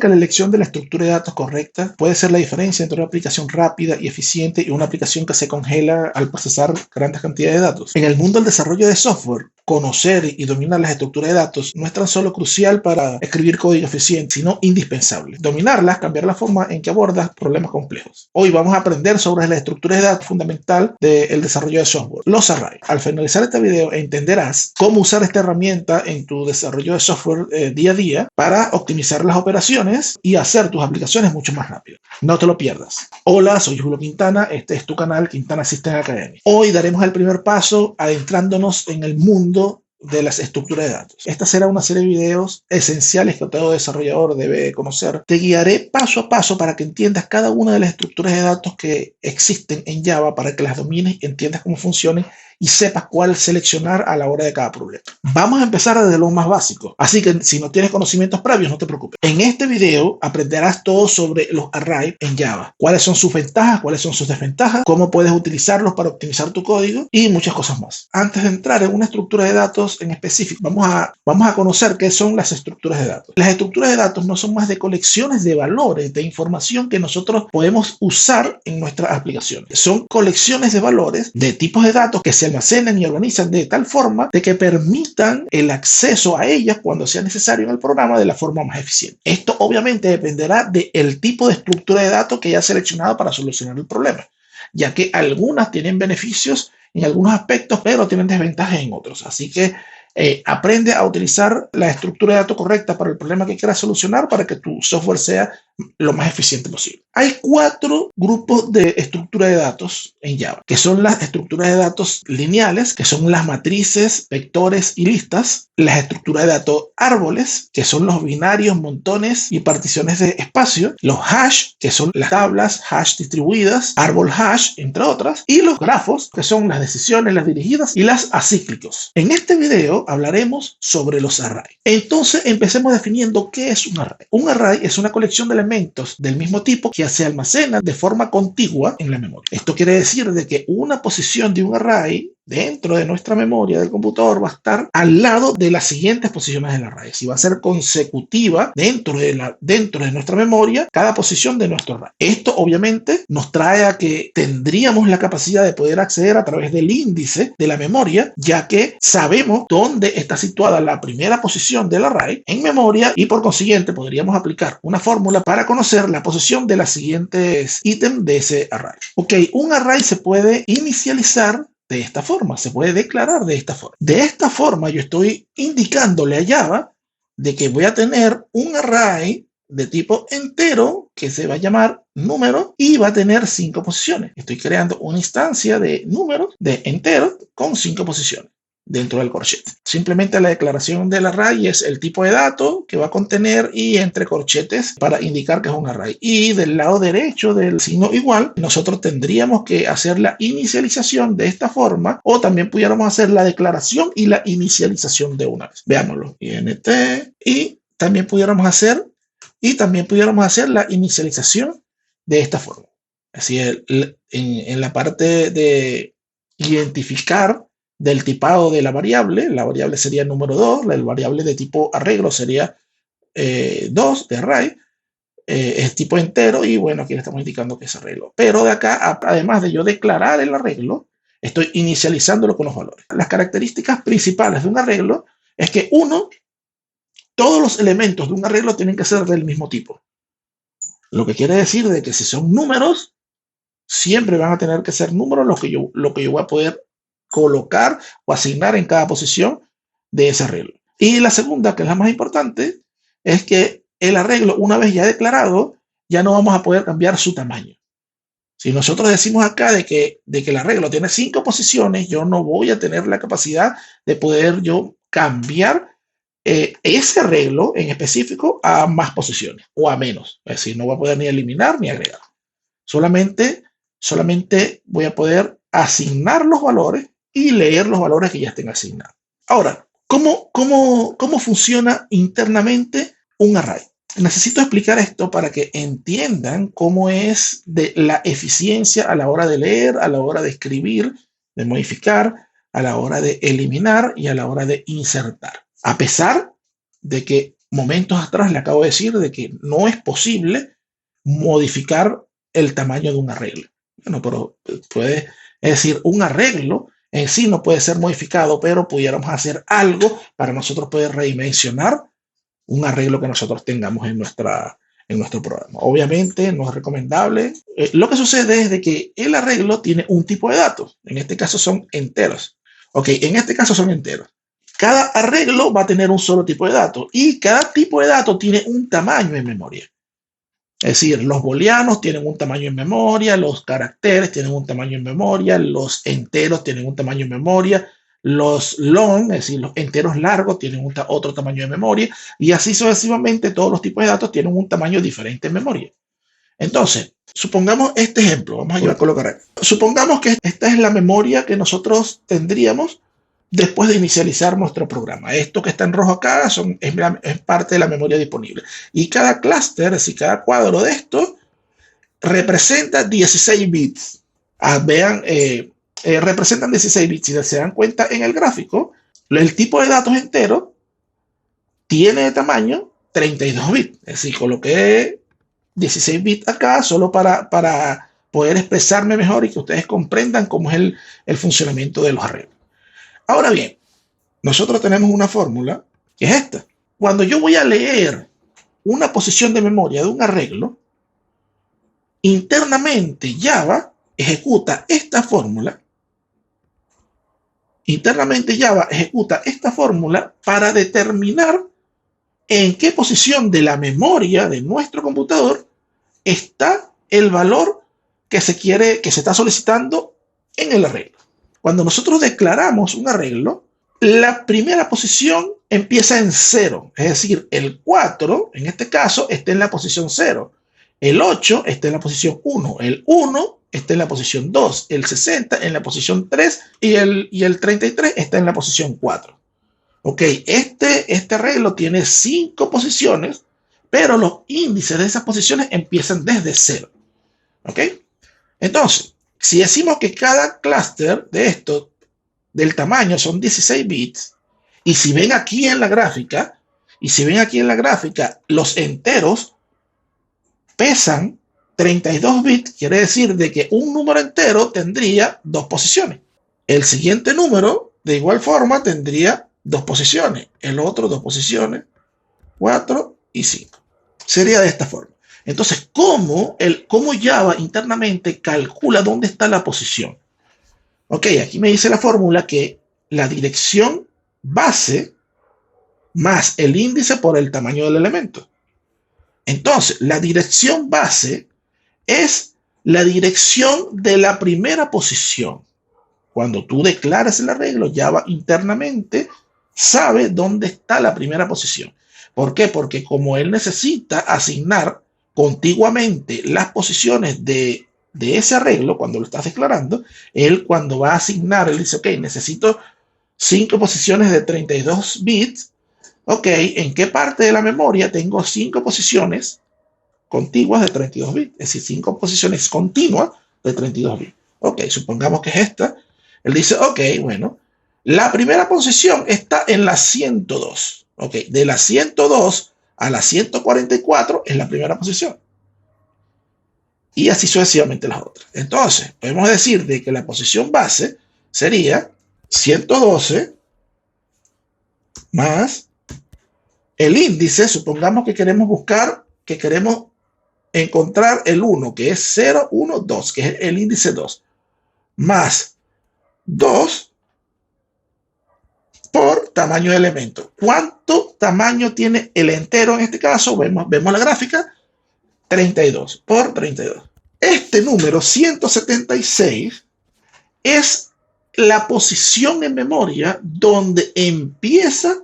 que la elección de la estructura de datos correcta puede ser la diferencia entre una aplicación rápida y eficiente y una aplicación que se congela al procesar grandes cantidades de datos. En el mundo del desarrollo de software, conocer y dominar las estructuras de datos no es tan solo crucial para escribir código eficiente, sino indispensable. Dominarlas cambiará la forma en que abordas problemas complejos. Hoy vamos a aprender sobre la estructura de datos fundamental del desarrollo de software, los arrays. Al finalizar este video entenderás cómo usar esta herramienta en tu desarrollo de software día a día para optimizar las operaciones y hacer tus aplicaciones mucho más rápido. No te lo pierdas. Hola, soy Julio Quintana, este es tu canal Quintana System Academy. Hoy daremos el primer paso adentrándonos en el mundo de las estructuras de datos. Esta será una serie de videos esenciales que todo desarrollador debe conocer. Te guiaré paso a paso para que entiendas cada una de las estructuras de datos que existen en Java, para que las domines, entiendas cómo funcionan y sepas cuál seleccionar a la hora de cada problema. Vamos a empezar desde lo más básico, así que si no tienes conocimientos previos, no te preocupes. En este video aprenderás todo sobre los arrays en Java, cuáles son sus ventajas, cuáles son sus desventajas, cómo puedes utilizarlos para optimizar tu código y muchas cosas más. Antes de entrar en una estructura de datos en específico, vamos a conocer qué son las estructuras de datos. Las estructuras de datos no son más de colecciones de valores, de información que nosotros podemos usar en nuestras aplicaciones. Son colecciones de valores de tipos de datos que se almacenan y organizan de tal forma de que permitan el acceso a ellas cuando sea necesario en el programa de la forma más eficiente. Esto obviamente dependerá del tipo de estructura de datos que hayas seleccionado para solucionar el problema, ya que algunas tienen beneficios en algunos aspectos, pero tienen desventajas en otros. Así que aprende a utilizar la estructura de datos correcta para el problema que quieras solucionar para que tu software sea lo más eficiente posible. Hay 4 grupos de estructura de datos en Java, que son las estructuras de datos lineales, que son las matrices, vectores y listas, las estructuras de datos árboles, que son los binarios, montones y particiones de espacio, los hash, que son las tablas hash distribuidas, árbol hash, entre otras, y los grafos, que son las decisiones, las dirigidas y las acíclicos. En este video hablaremos sobre los arrays. Entonces empecemos definiendo qué es un array. Un array es una colección de elementos del mismo tipo que se almacenan de forma contigua en la memoria. Esto quiere decir de que una posición de un array dentro de nuestra memoria del computador va a estar al lado de las siguientes posiciones del array. Si va a ser consecutiva dentro de nuestra memoria cada posición de nuestro array. Esto obviamente nos trae a que tendríamos la capacidad de poder acceder a través del índice de la memoria, ya que sabemos dónde está situada la primera posición del array en memoria y por consiguiente podríamos aplicar una fórmula para conocer la posición de los siguientes ítems de ese array. Ok, un array se puede inicializar de esta forma, se puede declarar de esta forma. De esta forma yo estoy indicándole a Java de que voy a tener un array de tipo entero que se va a llamar número y va a tener 5 posiciones. Estoy creando una instancia de números de entero con 5 posiciones dentro del corchete. Simplemente la declaración del array es el tipo de dato que va a contener y entre corchetes para indicar que es un array. Y del lado derecho del signo igual, nosotros tendríamos que hacer la inicialización de esta forma, o también pudiéramos hacer la declaración y la inicialización de una vez. Veámoslo. INT y también pudiéramos hacer la inicialización de esta forma. Así en la parte de identificar del tipado de la variable sería número 2, la variable de tipo arreglo sería 2 de array, es tipo entero y bueno, aquí le estamos indicando que es arreglo. Pero de acá, además de yo declarar el arreglo, estoy inicializándolo con los valores. Las características principales de un arreglo es que todos los elementos de un arreglo tienen que ser del mismo tipo. Lo que quiere decir de que si son números, siempre van a tener que ser números lo que yo voy a poder colocar o asignar en cada posición de ese arreglo. Y la segunda, que es la más importante, es que el arreglo, una vez ya declarado, ya no vamos a poder cambiar su tamaño. Si nosotros decimos acá de que el arreglo tiene 5 posiciones, yo no voy a tener la capacidad de poder yo cambiar ese arreglo en específico a más posiciones o a menos. Es decir, no voy a poder ni eliminar ni agregar. Solamente voy a poder asignar los valores y leer los valores que ya estén asignados. Ahora, ¿cómo funciona internamente un array? Necesito explicar esto para que entiendan cómo es de la eficiencia a la hora de leer, a la hora de escribir, de modificar, a la hora de eliminar y a la hora de insertar. A pesar de que momentos atrás le acabo de decir de que no es posible modificar el tamaño de un arreglo. Bueno, pero puede, es decir, un arreglo en sí no puede ser modificado, pero pudiéramos hacer algo para nosotros poder redimensionar un arreglo que nosotros tengamos en nuestro programa. Obviamente no es recomendable. Lo que sucede es de que el arreglo tiene un tipo de datos. En este caso son enteros. Ok, en este caso son enteros. Cada arreglo va a tener un solo tipo de datos y cada tipo de datos tiene un tamaño en memoria. Es decir, los booleanos tienen un tamaño en memoria, los caracteres tienen un tamaño en memoria, los enteros tienen un tamaño en memoria, los long, es decir, los enteros largos tienen otro tamaño de memoria y así sucesivamente todos los tipos de datos tienen un tamaño diferente en memoria. Entonces, supongamos este ejemplo, vamos a colocar aquí. Supongamos que esta es la memoria que nosotros tendríamos después de inicializar nuestro programa. Esto que está en rojo acá es parte de la memoria disponible. Y cada clúster, es decir, cada cuadro de esto, representa 16 bits. Vean, representan 16 bits. Si se dan cuenta en el gráfico, el tipo de datos entero tiene de tamaño 32 bits. Es decir, coloqué 16 bits acá solo para poder expresarme mejor y que ustedes comprendan cómo es el funcionamiento de los arreglos. Ahora bien, nosotros tenemos una fórmula que es esta. Cuando yo voy a leer una posición de memoria de un arreglo, internamente Java ejecuta esta fórmula. Internamente Java ejecuta esta fórmula para determinar en qué posición de la memoria de nuestro computador está el valor que se está solicitando en el arreglo. Cuando nosotros declaramos un arreglo, la primera posición empieza en 0, es decir, el 4, en este caso, está en la posición 0, el 8 está en la posición 1, el 1 está en la posición 2, el 60 en la posición 3 y el 33 está en la posición 4. Ok, este arreglo tiene 5 posiciones, pero los índices de esas posiciones empiezan desde 0. Ok, entonces, si decimos que cada clúster de estos del tamaño son 16 bits, y si ven aquí en la gráfica, los enteros pesan 32 bits, quiere decir de que un número entero tendría 2 posiciones. El siguiente número, de igual forma, tendría 2 posiciones. El otro 2 posiciones, 4 y 5. Sería de esta forma. Entonces, ¿cómo Java internamente calcula dónde está la posición? Ok, aquí me dice la fórmula que la dirección base más el índice por el tamaño del elemento. Entonces, la dirección base es la dirección de la primera posición. Cuando tú declaras el arreglo, Java internamente sabe dónde está la primera posición. ¿Por qué? Porque como él necesita asignar contiguamente las posiciones de ese arreglo, cuando lo estás declarando, él cuando va a asignar, él dice, ok, necesito 5 posiciones de 32 bits. Ok, ¿en qué parte de la memoria tengo 5 posiciones contiguas de 32 bits? Es decir, 5 posiciones continuas de 32 bits. Ok, supongamos que es esta. Él dice, ok, bueno, la primera posición está en la 102. Ok, de la 102 a la 144 es la primera posición. Y así sucesivamente las otras. Entonces, podemos decir de que la posición base sería 112 más el índice. Supongamos que queremos encontrar el 1, que es 0, 1, 2, que es el índice 2, más 2 por tamaño de elemento. ¿Cuánto tamaño tiene el entero en este caso? Vemos la gráfica, 32 por 32. Este número 176 es la posición en memoria donde empieza,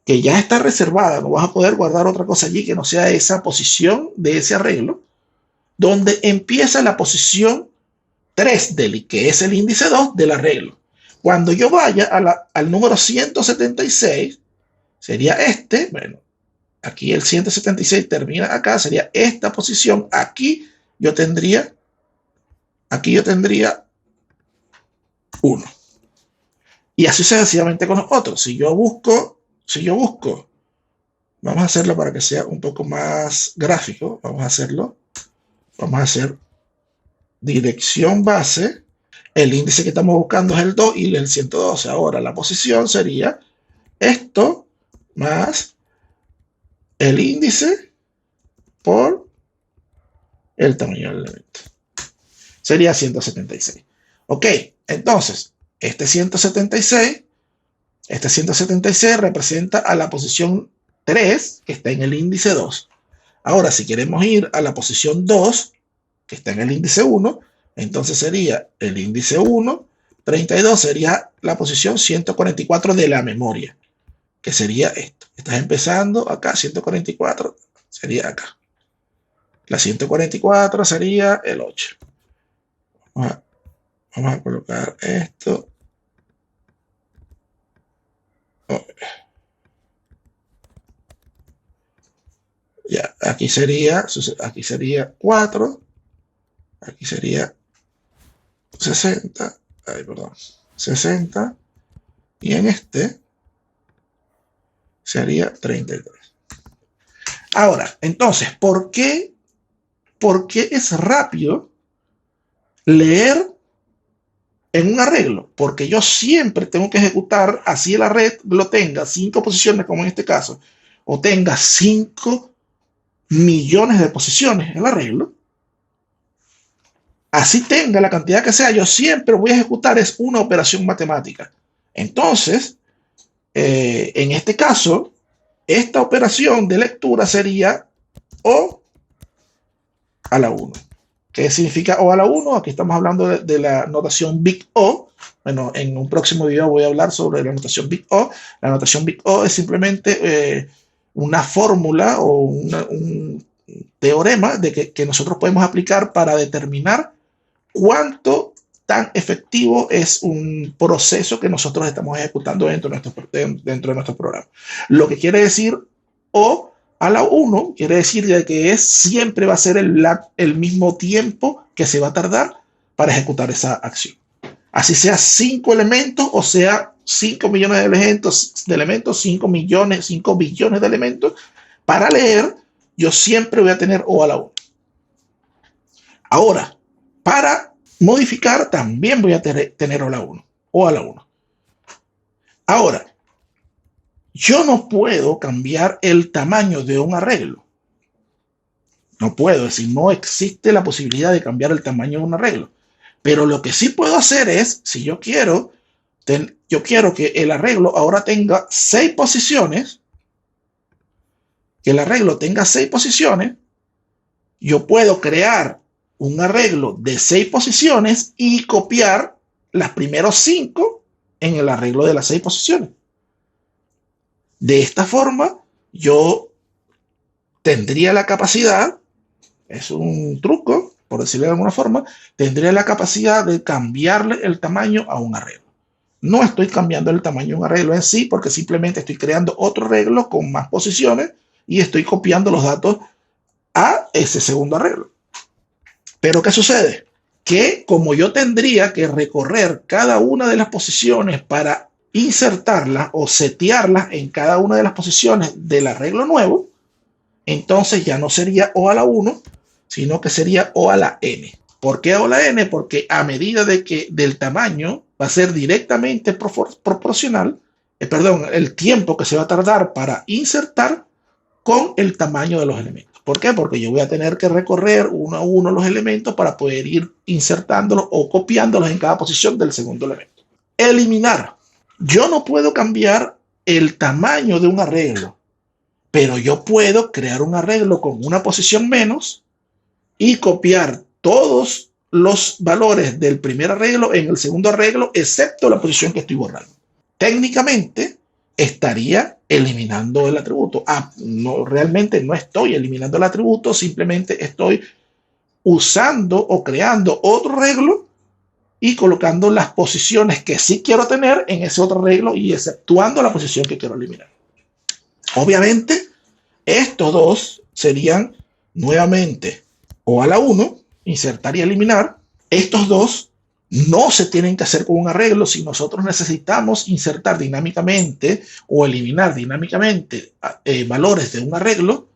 que ya está reservada, no vas a poder guardar otra cosa allí que no sea esa posición de ese arreglo, donde empieza la posición 3 que es el índice 2 del arreglo. Cuando yo vaya al número 176, sería este, bueno, aquí el 176 termina acá, sería esta posición, aquí yo tendría 1. Y así sucesivamente con los otros. Si yo busco Vamos a hacerlo para que sea un poco más gráfico. Vamos a hacer dirección base. El índice que estamos buscando es el 2 y el 112. Ahora la posición sería esto más el índice por el tamaño del elemento. Sería 176. Ok, entonces, este 176 representa a la posición 3, que está en el índice 2. Ahora, si queremos ir a la posición 2, que está en el índice 1, entonces sería el índice 1, 32 sería la posición 144 de la memoria, que sería esto. Estás empezando acá, 144 sería acá. La 144 sería el 8. Vamos a colocar esto. Ya, aquí sería 4. Aquí sería 60. Ay, perdón. 60. Y en este sería 33. Ahora, entonces, ¿por qué es rápido leer en un arreglo? Porque yo siempre tengo que ejecutar, así la red lo tenga 5 posiciones, como en este caso, o tenga 5 millones de posiciones el arreglo, así tenga la cantidad que sea, yo siempre voy a ejecutar es una operación matemática. Entonces, en este caso, esta operación de lectura sería O a la 1. ¿Qué significa O a la 1? Aquí estamos hablando de la notación Big O. Bueno, en un próximo video voy a hablar sobre la notación Big O. La notación Big O es simplemente una fórmula o un teorema de que nosotros podemos aplicar para determinar cuánto tan efectivo es un proceso que nosotros estamos ejecutando dentro de nuestro programa. Lo que quiere decir O a la 1 quiere decir que siempre va a ser el mismo tiempo que se va a tardar para ejecutar esa acción. Así sea 5 elementos o sea 5 millones de elementos, 5 millones, 5 billones de elementos, para leer yo siempre voy a tener O a la 1. Ahora, para modificar también voy a tener O a la 1. O a la 1. Ahora, yo no puedo cambiar el tamaño de un arreglo. No puedo, es decir, no existe la posibilidad de cambiar el tamaño de un arreglo. Pero lo que sí puedo hacer es, si yo quiero que el arreglo ahora tenga 6 posiciones, que el arreglo tenga 6 posiciones, yo puedo crear un arreglo de 6 posiciones y copiar las primeros 5 en el arreglo de las 6 posiciones. De esta forma, yo tendría la capacidad, es un truco, por decirlo de alguna forma, tendría la capacidad de cambiarle el tamaño a un arreglo. No estoy cambiando el tamaño de un arreglo en sí, porque simplemente estoy creando otro arreglo con más posiciones y estoy copiando los datos a ese segundo arreglo. Pero ¿qué sucede? Que como yo tendría que recorrer cada una de las posiciones para insertarlas o setearlas en cada una de las posiciones del arreglo nuevo, entonces ya no sería O a la 1, sino que sería O a la n. ¿Por qué O a la n? Porque a medida de que del tamaño va a ser directamente proporcional, el tiempo que se va a tardar para insertar con el tamaño de los elementos. ¿Por qué? Porque yo voy a tener que recorrer uno a uno los elementos para poder ir insertándolos o copiándolos en cada posición del segundo elemento. Eliminar. Yo no puedo cambiar el tamaño de un arreglo, pero yo puedo crear un arreglo con una posición menos y copiar todos los valores del primer arreglo en el segundo arreglo, excepto la posición que estoy borrando. Técnicamente, estaría eliminando el atributo. No, realmente no estoy eliminando el atributo, simplemente estoy usando o creando otro arreglo y colocando las posiciones que sí quiero tener en ese otro arreglo y exceptuando la posición que quiero eliminar. Obviamente, estos dos serían nuevamente O a la 1, insertar y eliminar. Estos dos No se tienen que hacer con un arreglo. Si nosotros necesitamos insertar dinámicamente o eliminar dinámicamente valores de un arreglo,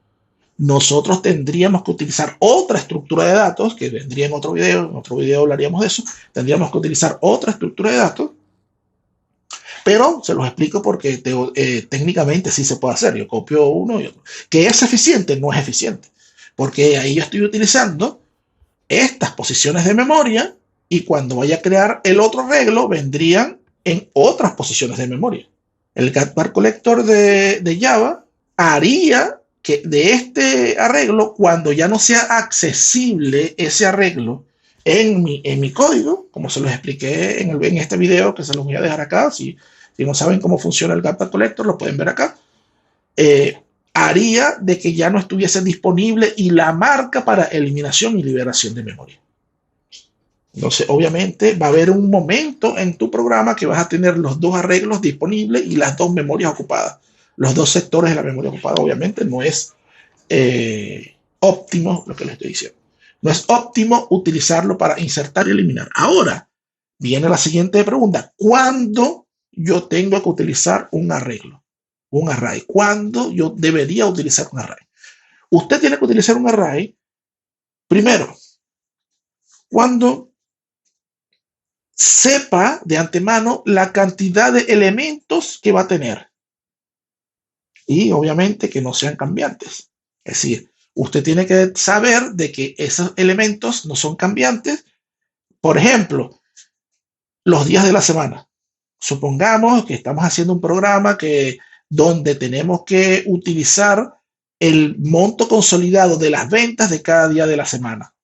nosotros tendríamos que utilizar otra estructura de datos, que vendría en otro video hablaríamos de eso. Tendríamos que utilizar otra estructura de datos, pero se los explico porque técnicamente sí se puede hacer. Yo copio uno y otro. ¿Que es eficiente? No es eficiente, porque ahí yo estoy utilizando estas posiciones de memoria y cuando vaya a crear el otro arreglo vendrían en otras posiciones de memoria. El get_var collector de Java haría que de este arreglo, cuando ya no sea accesible ese arreglo en mi código, como se los expliqué en este video, que se los voy a dejar acá, si no saben cómo funciona el get_var collector, lo pueden ver acá, haría de que ya no estuviese disponible y la marca para eliminación y liberación de memoria. Entonces, obviamente, va a haber un momento en tu programa que vas a tener los dos arreglos disponibles y las dos memorias ocupadas. Los dos sectores de la memoria ocupada, obviamente, no es óptimo lo que les estoy diciendo. No es óptimo utilizarlo para insertar y eliminar. Ahora, viene la siguiente pregunta. ¿Cuándo yo tengo que utilizar un arreglo? Un array. ¿Cuándo yo debería utilizar un array? Usted tiene que utilizar un array, primero, cuando sepa de antemano la cantidad de elementos que va a tener. Y obviamente que no sean cambiantes. Es decir, usted tiene que saber de que esos elementos no son cambiantes. Por ejemplo, los días de la semana. Supongamos que estamos haciendo un programa donde tenemos que utilizar el monto consolidado de las ventas de cada día de la semana.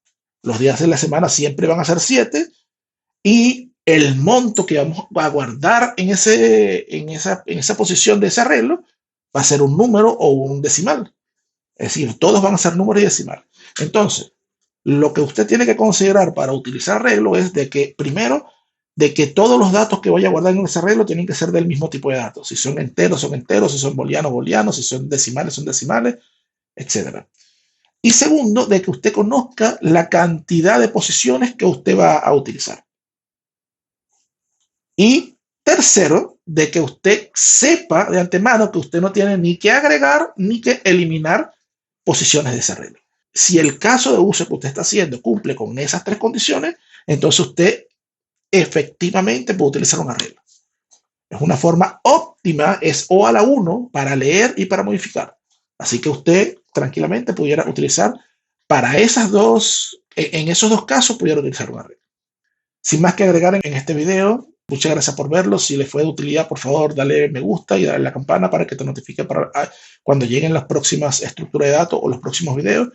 Los días de la semana siempre van a ser 7 y el monto que vamos a guardar en esa posición de ese arreglo va a ser un número o un decimal. Es decir, todos van a ser números y decimal. Entonces, lo que usted tiene que considerar para utilizar arreglo es de que, primero, de que todos los datos que vaya a guardar en ese arreglo tienen que ser del mismo tipo de datos. Si son enteros, son enteros. Si son booleanos, booleanos. Si son decimales, etc. Y segundo, de que usted conozca la cantidad de posiciones que usted va a utilizar. Y tercero, de que usted sepa de antemano que usted no tiene ni que agregar ni que eliminar posiciones de ese arreglo. Si el caso de uso que usted está haciendo cumple con esas tres condiciones, entonces usted efectivamente puede utilizar un arreglo. Es una forma óptima, es O a la 1 para leer y para modificar. Así que usted tranquilamente pudiera utilizar para esos dos casos, pudiera utilizar un arreglo. Sin más que agregar en este video, muchas gracias por verlo. Si les fue de utilidad, por favor, dale me gusta y dale la campana para que te notifique cuando lleguen las próximas estructuras de datos o los próximos videos.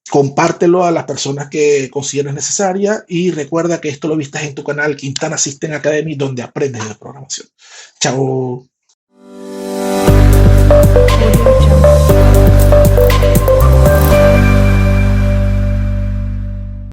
Compártelo a las personas que consideres necesaria y recuerda que esto lo vistas en tu canal Quintana System Academy, donde aprendes de programación. Chao.